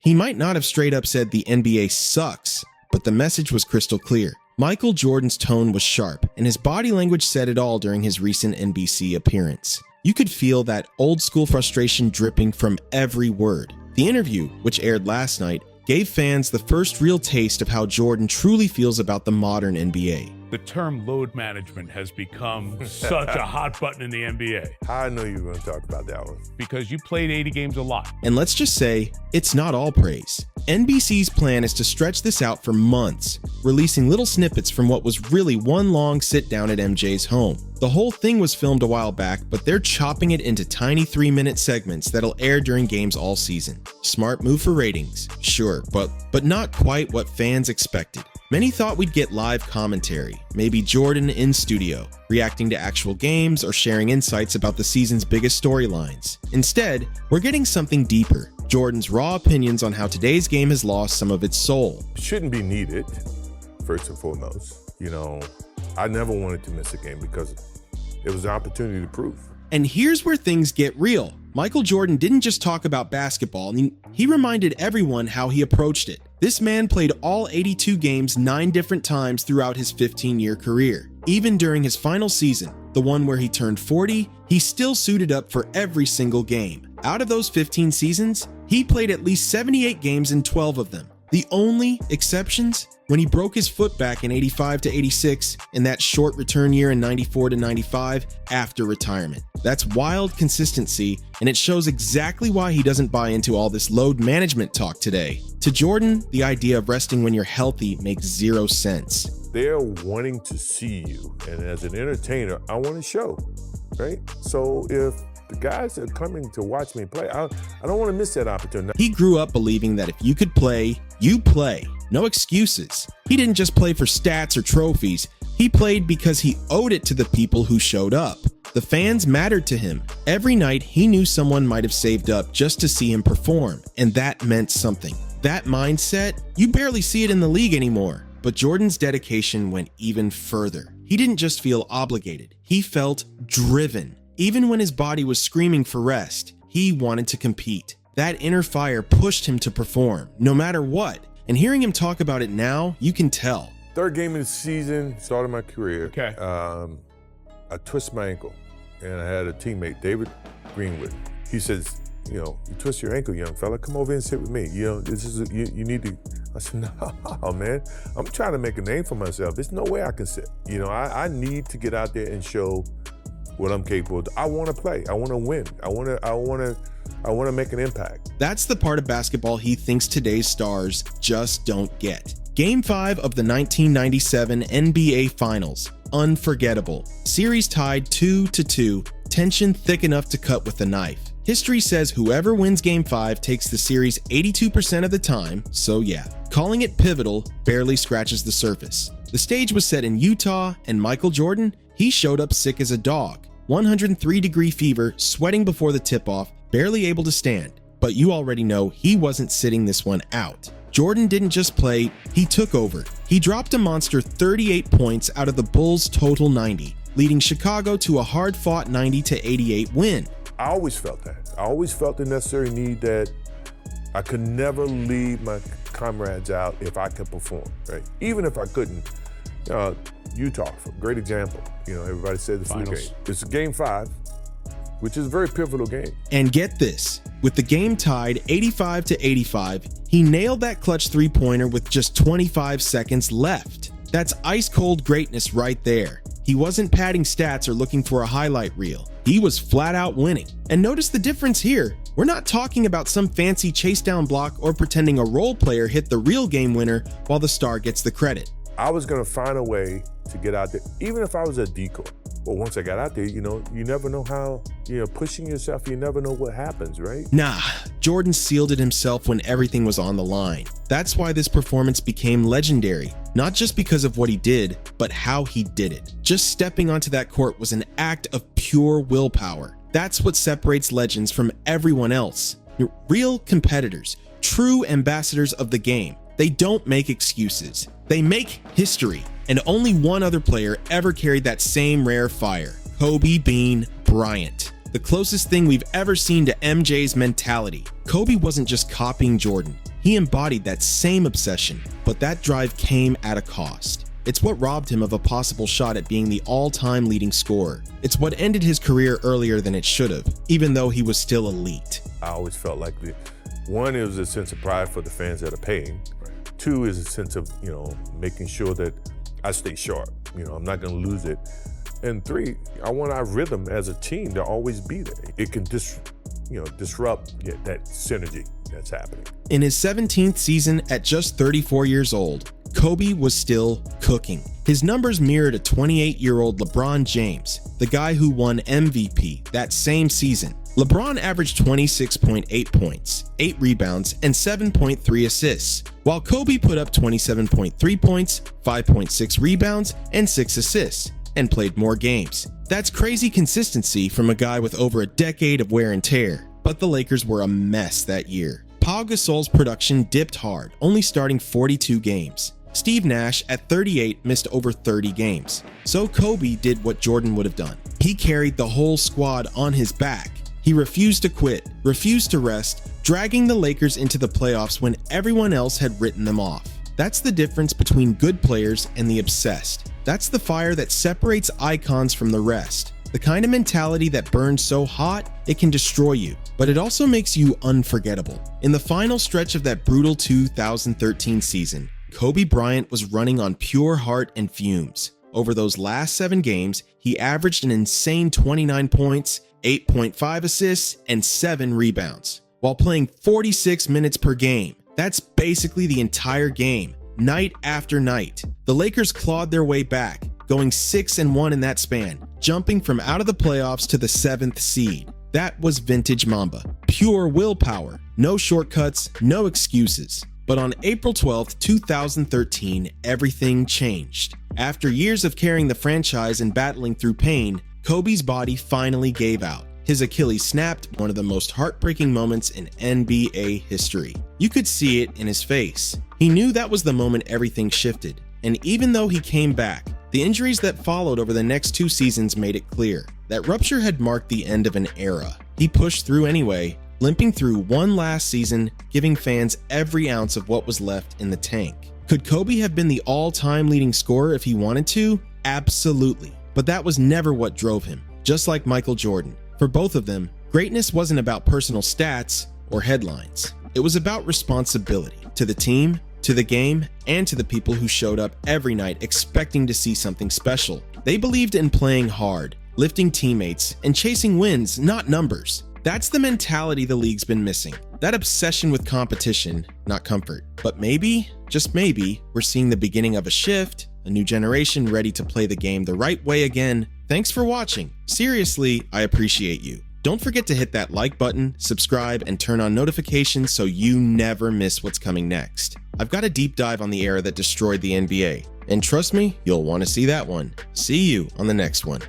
He might not have straight up said the NBA sucks, but the message was crystal clear. Michael Jordan's tone was sharp, and his body language said it all during his recent NBC appearance. You could feel that old-school frustration dripping from every word. The interview, which aired last night, gave fans the first real taste of how Jordan truly feels about the modern NBA. The term load management has become such a hot button in the NBA. I know you were going to talk about that one. Because you played 80 games a lot. And let's just say, it's not all praise. NBC's plan is to stretch this out for months, releasing little snippets from what was really one long sit-down at MJ's home. The whole thing was filmed a while back, but they're chopping it into tiny 3-minute segments that'll air during games all season. Smart move for ratings, sure, but not quite what fans expected. Many thought we'd get live commentary, maybe Jordan in studio, reacting to actual games or sharing insights about the season's biggest storylines. Instead, we're getting something deeper. Jordan's raw opinions on how today's game has lost some of its soul. It shouldn't be needed, first and foremost. I never wanted to miss a game because it was an opportunity to prove. And here's where things get real. Michael Jordan didn't just talk about basketball, he reminded everyone how he approached it. This man played all 82 games 9 different times throughout his 15-year career. Even during his final season, the one where he turned 40, he still suited up for every single game. Out of those 15 seasons, he played at least 78 games in 12 of them. The only exceptions? When he broke his foot back in 85 to 86 and that short return year in 94 to 95 after retirement. That's wild consistency, and it shows exactly why he doesn't buy into all this load management talk today. To Jordan, the idea of resting when you're healthy makes zero sense. They're wanting to see you, and as an entertainer, I want to show, right? So if the guys are coming to watch me play, I don't want to miss that opportunity. He grew up believing that if you could play, you play. No excuses. He didn't just play for stats or trophies. He played because he owed it to the people who showed up. The fans mattered to him. Every night, he knew someone might have saved up just to see him perform, and that meant something. That mindset, you barely see it in the league anymore. But Jordan's dedication went even further. He didn't just feel obligated. He felt driven. Even when his body was screaming for rest, he wanted to compete. That inner fire pushed him to perform, no matter what. And hearing him talk about it now, you can tell. Third game of the season, started my career. Okay. I twisted my ankle, and I had a teammate, David Greenwood. He says, you twist your ankle, young fella. Come over and sit with me. This is you need to. I said, no, man. I'm trying to make a name for myself. There's no way I can sit. I need to get out there and show what I'm capable of. I want to play. I want to win. I want to make an impact. That's the part of basketball he thinks today's stars just don't get. Game 5 of the 1997 NBA Finals. Unforgettable. Series tied 2-2. Tension thick enough to cut with a knife. History says whoever wins Game 5 takes the series 82% of the time, so yeah. Calling it pivotal barely scratches the surface. The stage was set in Utah, and Michael Jordan, he showed up sick as a dog. 103-degree fever, sweating before the tip-off, barely able to stand. But you already know he wasn't sitting this one out. Jordan didn't just play, he took over. He dropped a monster 38 points out of the Bulls' total 90, leading Chicago to a hard-fought 90-88 win. I always felt that. I always felt the necessary need that I could never leave my comrades out if I could perform, right? Even if I couldn't. Utah, great example. Everybody said the flu game. It's Game 5, which is a very pivotal game. And get this, with the game tied 85-85, he nailed that clutch three-pointer with just 25 seconds left. That's ice-cold greatness right there. He wasn't padding stats or looking for a highlight reel. He was flat out winning. And notice the difference here. We're not talking about some fancy chase down block or pretending a role player hit the real game winner while the star gets the credit. I was going to find a way to get out there, even if I was a decoy. But once I got out there, you never know how, pushing yourself, you never know what happens, right? Nah, Jordan sealed it himself when everything was on the line. That's why this performance became legendary, not just because of what he did, but how he did it. Just stepping onto that court was an act of pure willpower. That's what separates legends from everyone else. Real competitors, true ambassadors of the game. They don't make excuses. They make history. And only one other player ever carried that same rare fire, Kobe Bean Bryant. The closest thing we've ever seen to MJ's mentality. Kobe wasn't just copying Jordan. He embodied that same obsession, but that drive came at a cost. It's what robbed him of a possible shot at being the all-time leading scorer. It's what ended his career earlier than it should have, even though he was still elite. I always felt like one is a sense of pride for the fans that are paying. Two is a sense of, making sure that I stay sharp. I'm not going to lose it. And three, I want our rhythm as a team to always be there. It can disrupt that synergy that's happening. In his 17th season at just 34 years old, Kobe was still cooking. His numbers mirrored a 28-year-old LeBron James, the guy who won MVP that same season. LeBron averaged 26.8 points, 8 rebounds, and 7.3 assists, while Kobe put up 27.3 points, 5.6 rebounds, and 6 assists, and played more games. That's crazy consistency from a guy with over a decade of wear and tear. But the Lakers were a mess that year. Pau Gasol's production dipped hard, only starting 42 games. Steve Nash, at 38, missed over 30 games. So Kobe did what Jordan would have done. He carried the whole squad on his back. He refused to quit, refused to rest, dragging the Lakers into the playoffs when everyone else had written them off. That's the difference between good players and the obsessed. That's the fire that separates icons from the rest. The kind of mentality that burns so hot, it can destroy you, but it also makes you unforgettable. In the final stretch of that brutal 2013 season, Kobe Bryant was running on pure heart and fumes. Over those last 7 games, he averaged an insane 29 points, 8.5 assists, and 7 rebounds, while playing 46 minutes per game. That's basically the entire game, night after night. The Lakers clawed their way back, going 6-1 in that span, jumping from out of the playoffs to the 7th seed. That was vintage Mamba. Pure willpower, no shortcuts, no excuses. But on April 12, 2013, everything changed. After years of carrying the franchise and battling through pain, Kobe's body finally gave out. His Achilles snapped, one of the most heartbreaking moments in NBA history. You could see it in his face. He knew that was the moment everything shifted. And even though he came back, the injuries that followed over the next 2 seasons made it clear that rupture had marked the end of an era. He pushed through anyway, limping through one last season, giving fans every ounce of what was left in the tank. Could Kobe have been the all-time leading scorer if he wanted to? Absolutely. But that was never what drove him, just like Michael Jordan. For both of them, greatness wasn't about personal stats or headlines. It was about responsibility to the team, to the game, and to the people who showed up every night expecting to see something special. They believed in playing hard, lifting teammates, and chasing wins, not numbers. That's the mentality the league's been missing. That obsession with competition, not comfort. But maybe, just maybe, we're seeing the beginning of a shift, a new generation ready to play the game the right way again. Thanks for watching. Seriously, I appreciate you. Don't forget to hit that like button, subscribe, and turn on notifications so you never miss what's coming next. I've got a deep dive on the era that destroyed the NBA, and trust me, you'll want to see that one. See you on the next one.